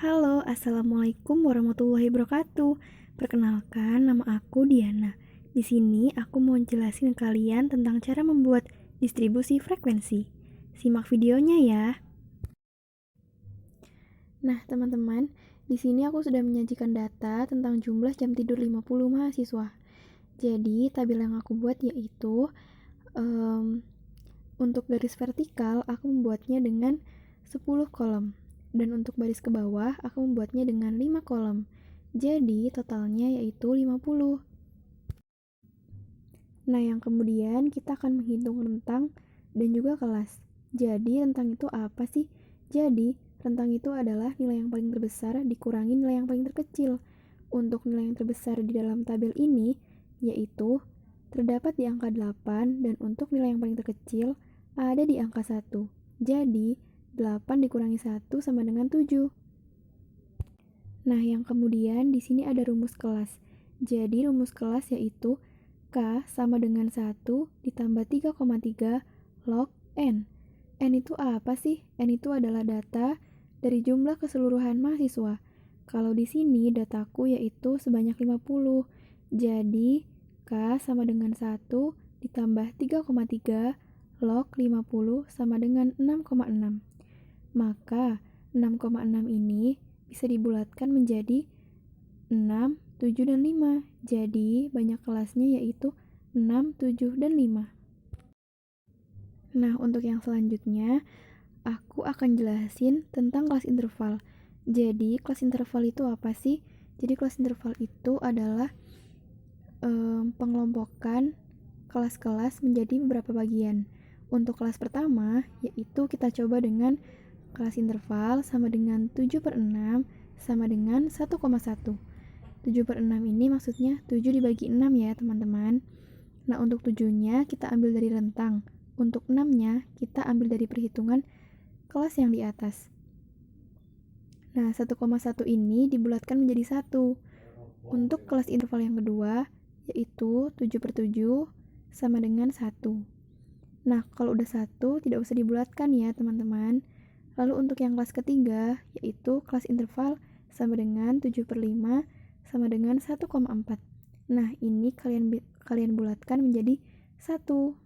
Halo, Assalamualaikum warahmatullahi wabarakatuh. Perkenalkan, nama aku Diana. Di sini aku mau jelasin ke kalian tentang cara membuat distribusi frekuensi. Simak videonya ya. Nah, teman-teman, di sini aku sudah menyajikan data tentang jumlah jam tidur 50 mahasiswa. Jadi, tabel yang aku buat yaitu untuk garis vertikal aku membuatnya dengan 10 kolom. Dan untuk baris ke bawah, aku membuatnya dengan 5 kolom. Jadi, totalnya yaitu 50. Nah, yang kemudian kita akan menghitung rentang dan juga kelas. Jadi, rentang itu apa sih? Jadi, rentang itu adalah nilai yang paling terbesar dikurangi nilai yang paling terkecil. Untuk nilai yang terbesar di dalam tabel ini, yaitu terdapat di angka 8, dan untuk nilai yang paling terkecil ada di angka 1. Jadi, 8 dikurangi 1 sama dengan 7. Nah, yang kemudian di sini ada rumus kelas. Jadi, rumus kelas yaitu K sama dengan 1 ditambah 3,3 log N. N itu apa sih? N itu adalah data dari jumlah keseluruhan mahasiswa. Kalau di sini dataku yaitu sebanyak 50. Jadi, K sama dengan 1 ditambah 3,3 log 50 sama dengan 6,6. Maka 6,6 ini bisa dibulatkan menjadi 6, 7, dan 5. Jadi banyak kelasnya yaitu 6, 7, dan 5. Nah, untuk yang selanjutnya aku akan jelasin tentang kelas interval. Jadi kelas interval itu apa sih? Jadi kelas interval itu adalah pengelompokan kelas-kelas menjadi beberapa bagian. Untuk kelas pertama, yaitu kita coba dengan kelas interval sama dengan 7/6 sama dengan 1,1. 7/6 ini maksudnya 7 dibagi 6 ya teman-teman. Nah, untuk 7-nya kita ambil dari rentang. Untuk 6-nya kita ambil dari perhitungan kelas yang di atas. Nah, 1,1 ini dibulatkan menjadi 1. Untuk kelas interval yang kedua, yaitu 7/7 sama dengan 1. Nah, kalau udah 1, tidak usah dibulatkan ya teman-teman. Lalu untuk yang kelas ketiga, yaitu kelas interval sama dengan 7/5 sama dengan 1,4. Nah, ini kalian bulatkan menjadi 1.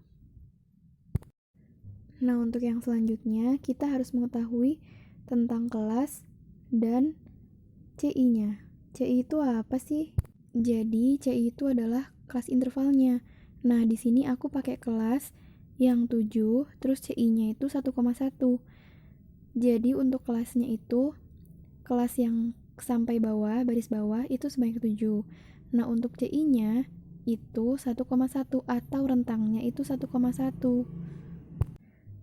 Nah, untuk yang selanjutnya, kita harus mengetahui tentang kelas dan CI-nya. CI itu apa sih? Jadi, CI itu adalah kelas intervalnya. Nah, di sini aku pakai kelas yang 7, terus CI-nya itu 1,1. Jadi untuk kelasnya itu, kelas yang sampai bawah, baris bawah itu sebanyak 7. Nah, untuk CI-nya itu 1,1 atau rentangnya itu 1,1.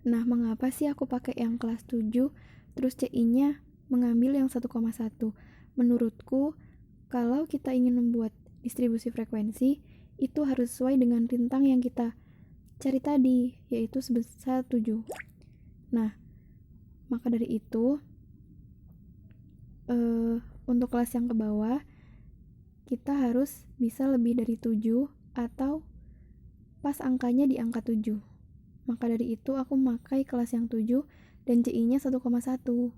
Nah, mengapa sih aku pakai yang kelas 7 terus CI-nya mengambil yang 1,1? Menurutku, kalau kita ingin membuat distribusi frekuensi, itu harus sesuai dengan rentang yang kita cari tadi, yaitu sebesar 7. Nah, maka dari itu, untuk kelas yang ke bawah, kita harus bisa lebih dari 7 atau pas angkanya di angka 7. Maka dari itu, aku memakai kelas yang 7 dan CI-nya 1,1.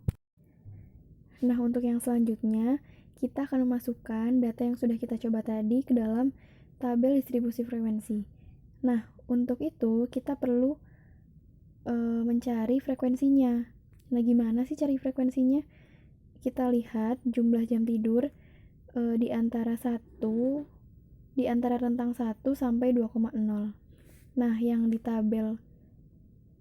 Nah, untuk yang selanjutnya, kita akan memasukkan data yang sudah kita coba tadi ke dalam tabel distribusi frekuensi. Nah, untuk itu, kita perlu mencari frekuensinya. Nah, gimana sih cari frekuensinya? Kita lihat jumlah jam tidur di antara rentang 1 sampai 2,0. Nah, yang di tabel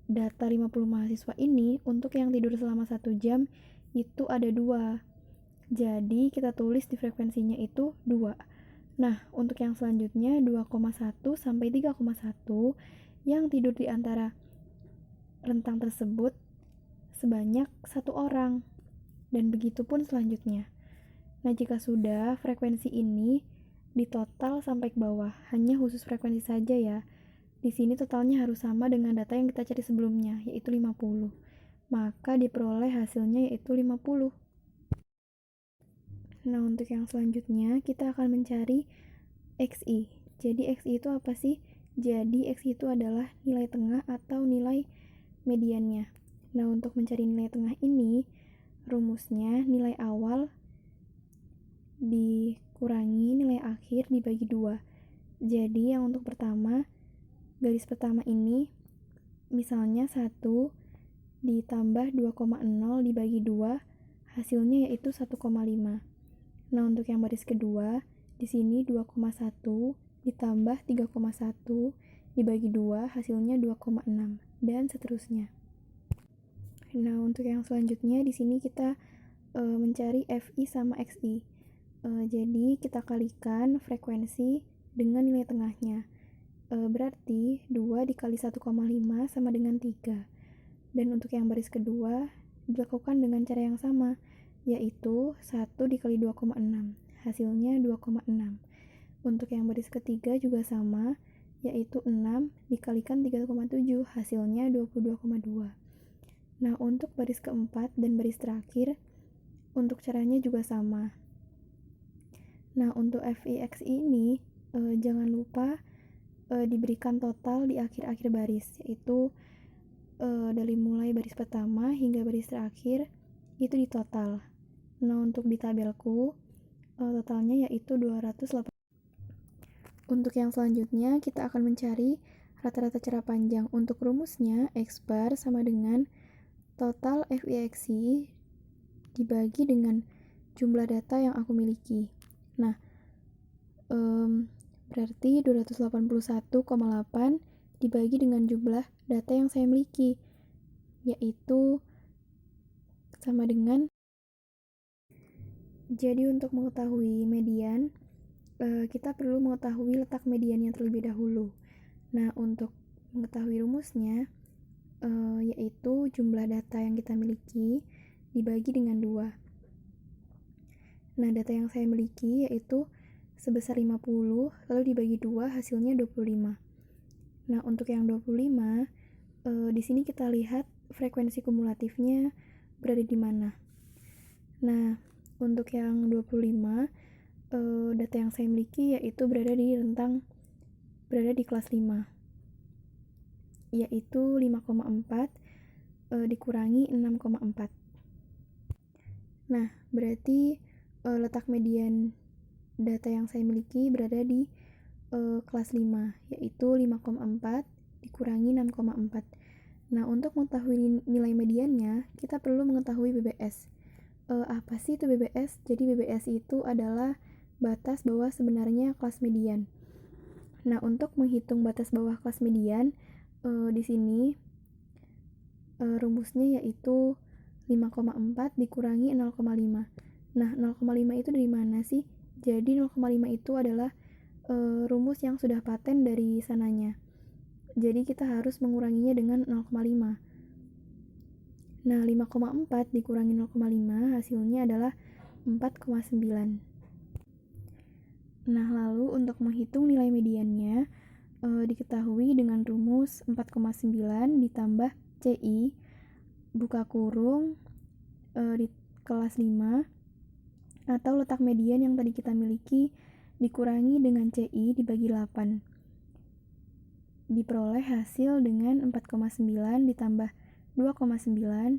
data 50 mahasiswa ini, untuk yang tidur selama 1 jam itu ada 2. Jadi, kita tulis di frekuensinya itu 2. Nah, untuk yang selanjutnya 2,1 sampai 3,1 yang tidur di antara rentang tersebut sebanyak 1 orang. Dan begitu pun selanjutnya. Nah, jika sudah, frekuensi ini ditotal sampai ke bawah, hanya khusus frekuensi saja ya. Di sini totalnya harus sama dengan data yang kita cari sebelumnya, yaitu 50. Maka diperoleh hasilnya yaitu 50. Nah, untuk yang selanjutnya kita akan mencari XI. Jadi XI itu apa sih? Jadi XI itu adalah nilai tengah atau nilai mediannya. Nah, untuk mencari nilai tengah ini, rumusnya nilai awal dikurangi nilai akhir dibagi 2. Jadi yang untuk pertama, garis pertama ini misalnya 1 ditambah 2,0 dibagi 2, hasilnya yaitu 1,5. Nah, untuk yang baris kedua, di sini 2,1 ditambah 3,1 dibagi 2, hasilnya 2,6 dan seterusnya. Nah, untuk yang selanjutnya di sini kita mencari FI sama XI. Jadi kita kalikan frekuensi dengan nilai tengahnya. Berarti 2 dikali 1,5 sama dengan 3. Dan untuk yang baris kedua dilakukan dengan cara yang sama, yaitu 1 dikali 2,6. Hasilnya 2,6. Untuk yang baris ketiga juga sama, yaitu 6 dikalikan 3,7. Hasilnya 22,2. Nah, untuk baris keempat dan baris terakhir, untuk caranya juga sama. Nah, untuk FIX ini jangan lupa diberikan total di akhir-akhir baris, yaitu dari mulai baris pertama hingga baris terakhir itu ditotal. Nah, untuk di tabelku totalnya yaitu 208. Untuk yang selanjutnya kita akan mencari rata-rata cara panjang. Untuk rumusnya X bar sama dengan total FIXI dibagi dengan jumlah data yang aku miliki. Nah, berarti 281,8 dibagi dengan jumlah data yang saya miliki, yaitu sama dengan. Jadi untuk mengetahui median, kita perlu mengetahui letak mediannya terlebih dahulu. Nah, untuk mengetahui rumusnya, yaitu jumlah data yang kita miliki dibagi dengan 2. Nah, data yang saya miliki yaitu sebesar 50, lalu dibagi 2, hasilnya 25. Nah, untuk yang 25, di sini kita lihat frekuensi kumulatifnya berada di mana. Nah, untuk yang 25, data yang saya miliki yaitu berada di kelas 5, yaitu 5,4 dikurangi 6,4. Nah, berarti letak median data yang saya miliki berada di kelas 5, yaitu 5,4 dikurangi 6,4. Nah, untuk mengetahui nilai mediannya, kita perlu mengetahui BBS. Apa sih itu BBS? Jadi BBS itu adalah batas bawah sebenarnya kelas median. Nah, untuk menghitung batas bawah kelas median, di sini rumusnya yaitu 5,4 dikurangi 0,5. Nah, 0,5 itu dari mana sih? Jadi 0,5 itu adalah rumus yang sudah paten dari sananya. Jadi kita harus menguranginya dengan 0,5. Nah, 5,4 dikurangi 0,5 hasilnya adalah 4,9. Nah, lalu untuk menghitung nilai mediannya diketahui dengan rumus 4,9 ditambah CI buka kurung di kelas 5 atau letak median yang tadi kita miliki dikurangi dengan CI dibagi 8. Diperoleh hasil dengan 4,9 ditambah 2,9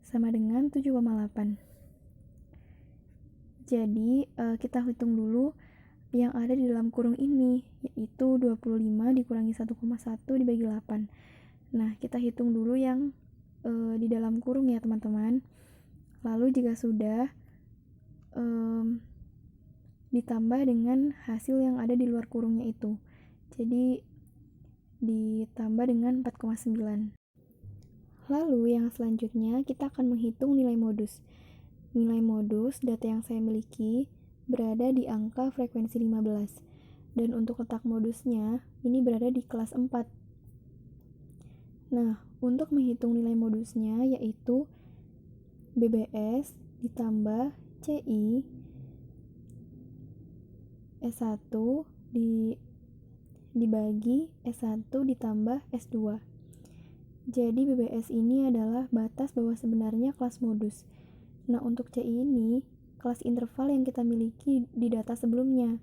sama dengan 7,8. Jadi kita hitung dulu yang ada di dalam kurung ini, yaitu 25 dikurangi 1,1 dibagi 8. Nah, kita hitung dulu yang di dalam kurung ya teman-teman. Lalu jika sudah ditambah dengan hasil yang ada di luar kurungnya itu. Jadi ditambah dengan 4,9. Lalu yang selanjutnya kita akan menghitung nilai modus. Nilai modus data yang saya miliki berada di angka frekuensi 15. Dan untuk letak modusnya ini berada di kelas 4. Nah, untuk menghitung nilai modusnya yaitu BBS ditambah CI S1 dibagi S1 ditambah S2. Jadi BBS ini adalah batas bawah sebenarnya kelas modus. Nah, untuk CI ini kelas interval yang kita miliki di data sebelumnya.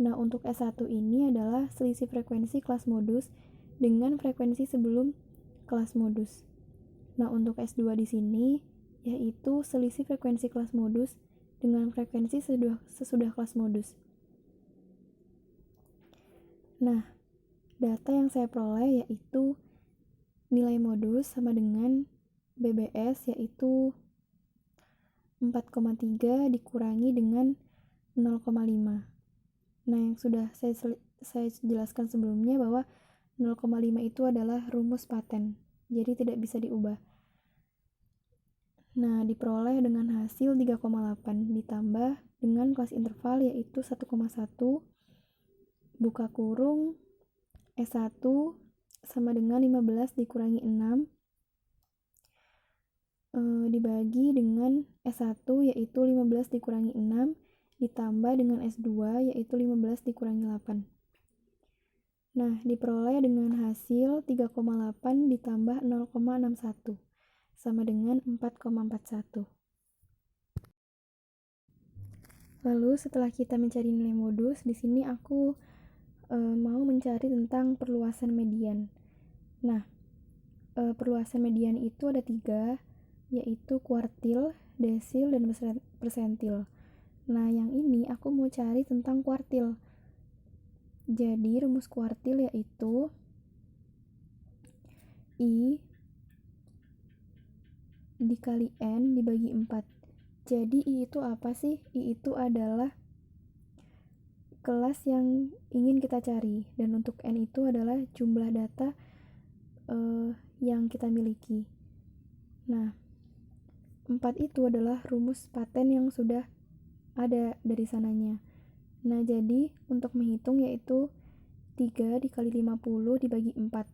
Nah, untuk S1 ini adalah selisih frekuensi kelas modus dengan frekuensi sebelum kelas modus. Nah, untuk S2 di sini yaitu selisih frekuensi kelas modus dengan frekuensi sesudah kelas modus. Nah, data yang saya peroleh yaitu nilai modus sama dengan BBS, yaitu 4,3 dikurangi dengan 0,5. Nah, yang sudah saya jelaskan sebelumnya bahwa 0,5 itu adalah rumus paten, jadi tidak bisa diubah. Nah, diperoleh dengan hasil 3,8 ditambah dengan kelas interval yaitu 1,1 buka kurung S1 sama dengan 15 dikurangi 6 dibagi dengan S1 yaitu 15 dikurangi 6 ditambah dengan S2 yaitu 15 dikurangi 8. Nah, diperoleh dengan hasil 3,8 ditambah 0,61 sama dengan 4,41. Lalu setelah kita mencari nilai modus, di sini aku mau mencari tentang perluasan median. Nah, perluasan median itu ada 3, yaitu kuartil, desil, dan persentil. Nah, yang ini aku mau cari tentang kuartil. Jadi, rumus kuartil yaitu I dikali N dibagi 4. Jadi, I itu apa sih? I itu adalah kelas yang ingin kita cari, dan untuk N itu adalah jumlah data yang kita miliki. Nah, 4 itu adalah rumus paten yang sudah ada dari sananya. Nah, jadi untuk menghitung yaitu 3 dikali 50 dibagi 4.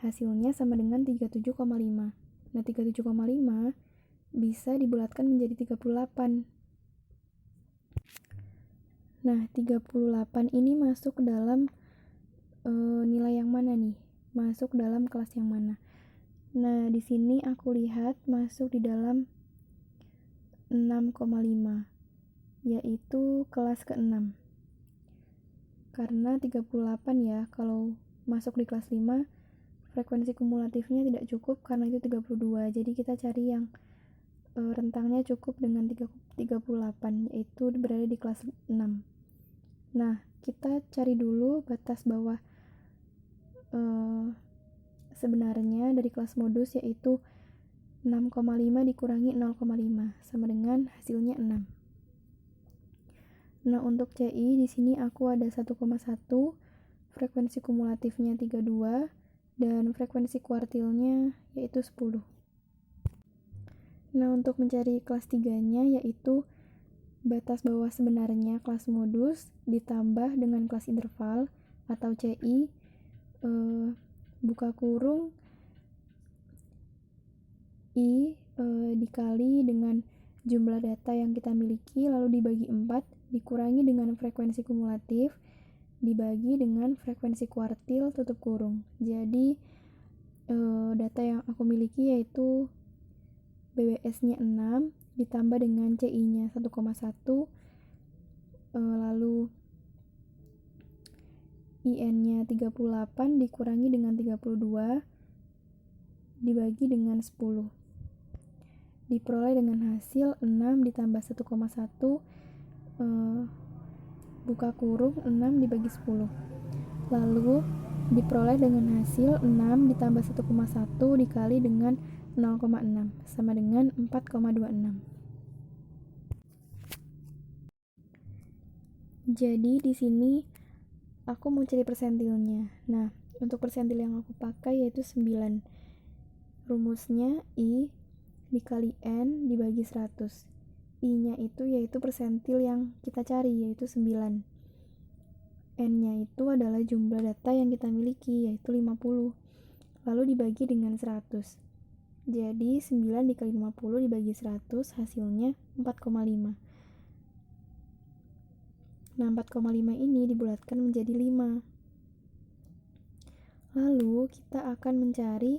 Hasilnya sama dengan 37,5. Nah, 37,5 bisa dibulatkan menjadi 38. Nah, 38 ini masuk dalam nilai yang mana nih? Masuk dalam kelas yang mana? Nah, di sini aku lihat masuk di dalam 6,5, yaitu kelas ke-6. Karena 38 ya, kalau masuk di kelas 5, frekuensi kumulatifnya tidak cukup karena itu 32. Jadi kita cari yang rentangnya cukup dengan 38, yaitu berada di kelas 6. Nah, kita cari dulu batas bawah sebenarnya dari kelas modus, yaitu 6,5 dikurangi 0,5 sama dengan hasilnya 6. Nah, untuk CI di sini aku ada 1,1, frekuensi kumulatifnya 32, dan frekuensi kuartilnya yaitu 10. Nah, untuk mencari kelas 3-nya yaitu batas bawah sebenarnya kelas modus ditambah dengan kelas interval atau CI buka kurung I dikali dengan jumlah data yang kita miliki lalu dibagi 4 dikurangi dengan frekuensi kumulatif dibagi dengan frekuensi kuartil tutup kurung. Jadi data yang aku miliki yaitu BBS-nya 6 ditambah dengan CI-nya 1,1 lalu IN-nya 38 dikurangi dengan 32 dibagi dengan 10. Diperoleh dengan hasil 6 ditambah 1,1 buka kurung 6 dibagi 10. Lalu diperoleh dengan hasil 6 ditambah 1,1 dikali dengan 0,6 sama dengan 4,26. Jadi di sini aku mau cari persentilnya. Nah, untuk persentil yang aku pakai yaitu 9. Rumusnya I dikali N dibagi 100. I-nya itu yaitu persentil yang kita cari yaitu 9. N-nya itu adalah jumlah data yang kita miliki yaitu 50. Lalu dibagi dengan 100. Jadi 9 dikali 50 dibagi 100 hasilnya 4,5. Nah, 4,5 ini dibulatkan menjadi 5. Lalu kita akan mencari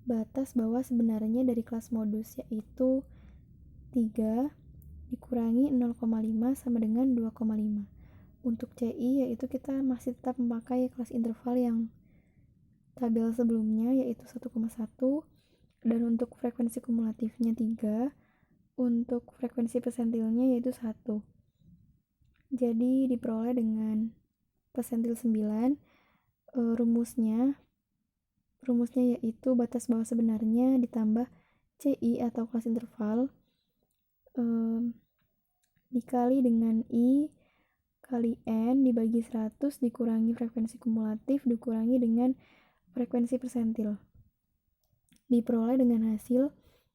batas bawah sebenarnya dari kelas modus yaitu 3 dikurangi 0,5 sama dengan 2,5. Untuk CI yaitu kita masih tetap memakai kelas interval yang tabel sebelumnya yaitu 1,1 Dan untuk frekuensi kumulatifnya 3, untuk frekuensi persentilnya yaitu 1. Jadi diperoleh dengan persentil 9. Rumusnya yaitu batas bawah sebenarnya ditambah CI atau kelas interval dikali dengan I kali N dibagi 100 dikurangi frekuensi kumulatif dikurangi dengan frekuensi persentil. Diperoleh dengan hasil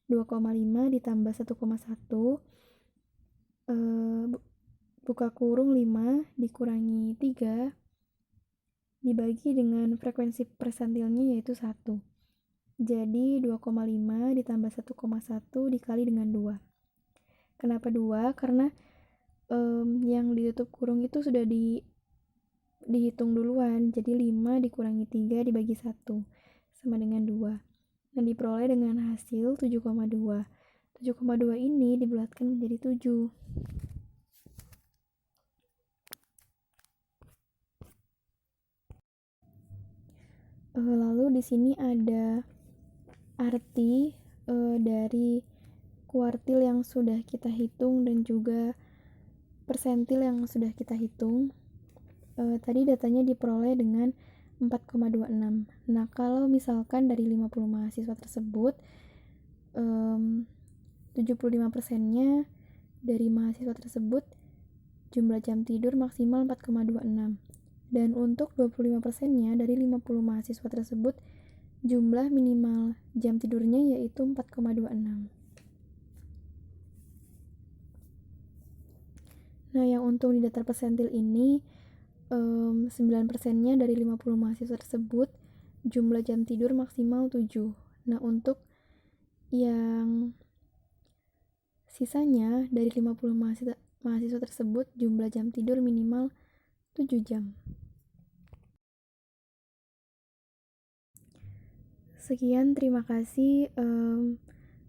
2,5 ditambah 1,1 buka kurung 5 dikurangi 3 dibagi dengan frekuensi persentilnya yaitu 1. Jadi 2,5 ditambah 1,1 dikali dengan 2. Kenapa 2? Karena yang ditutup kurung itu sudah dihitung duluan. Jadi 5 dikurangi 3 dibagi 1 sama dengan 2. Dan diperoleh dengan hasil 7,2. 7,2 ini dibulatkan menjadi 7. Lalu di sini ada arti dari kuartil yang sudah kita hitung dan juga persentil yang sudah kita hitung. Tadi datanya diperoleh dengan 4,26. Nah, kalau misalkan dari 50 mahasiswa tersebut 75%-nya dari mahasiswa tersebut jumlah jam tidur maksimal 4,26. Dan untuk 25%-nya dari 50 mahasiswa tersebut jumlah minimal jam tidurnya yaitu 4,26. Nah, yang untung di datar persentil ini 9%-nya dari 50 mahasiswa tersebut jumlah jam tidur maksimal 7. Nah, untuk yang sisanya dari 50 mahasiswa tersebut jumlah jam tidur minimal 7 jam. Sekian, terima kasih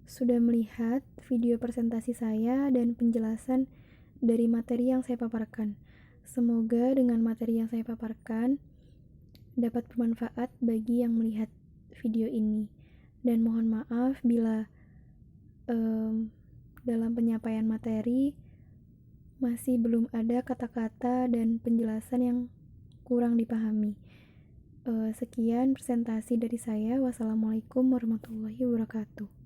sudah melihat video presentasi saya dan penjelasan dari materi yang saya paparkan. Semoga dengan materi yang saya paparkan dapat bermanfaat bagi yang melihat video ini. Dan mohon maaf bila dalam penyampaian materi masih belum ada kata-kata dan penjelasan yang kurang dipahami. Sekian presentasi dari saya. Wassalamualaikum warahmatullahi wabarakatuh.